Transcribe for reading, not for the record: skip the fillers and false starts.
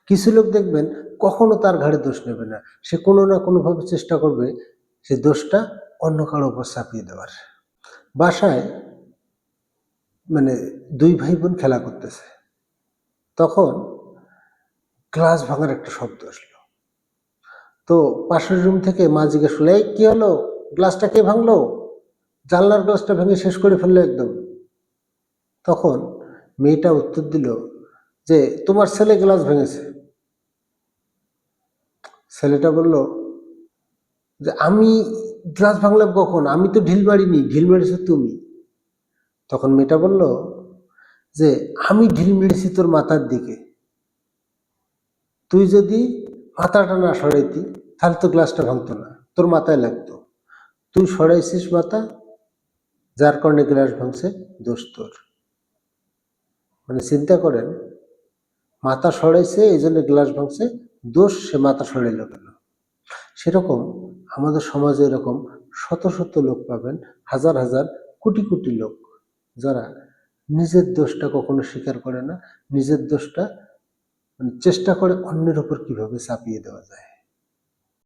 কিছু লোক দেখবেন কখনো তার ঘাড়ে দোষ নেবে না, সে কোনো না কোনোভাবে চেষ্টা করবে সে দোষটা অন্য কারো উপর চাপিয়ে দেওয়ার। বাসায় মানে দুই ভাই বোন খেলা করতেছে, তখন গ্লাস ভাঙার একটা শব্দ আসলো। তো পাশের রুম থেকে মা জিজ্ঞেস করলো, এই কি হলো, গ্লাসটা কে ভাঙলো? জানলার গ্লাসটা ভেঙে শেষ করে ফেললো একদম। তখন মেয়েটা উত্তর দিল যে তোমার ছেলে গ্লাস ভেঙেছে। ছেলেটা বলল যে আমি গ্লাস ভাঙলাম কখন, আমি তো ঢিল মারিনি, ঢিল মেরেছো তুমি। তখন মেয়েটা বলল যে আমি ঢিল মেরেছি তোর মাথার দিকে, তুই যদি মাথাটা না সরাইতি তাহলে তো গ্লাসটা ভাঙতো না, তোর মাথায় লাগতো, তুই সরাইছিস মাথা, যার কারণে গ্লাস ভাঙছে, দোষ তোর। মানে চিন্তা করেন, মাথা সরাইছে এই জন্য গ্লাস ভাঙছে, দোষ সে মাথা সরাইল কেন? সেরকম আমাদের সমাজে এরকম শত শত লোক পাবেন, হাজার হাজার কোটি কোটি লোক, যারা নিজের দোষটা কখনো স্বীকার করে না, নিজের দোষটা চেষ্টা করে অন্যের উপর কিভাবে চাপিয়ে দেওয়া যায়।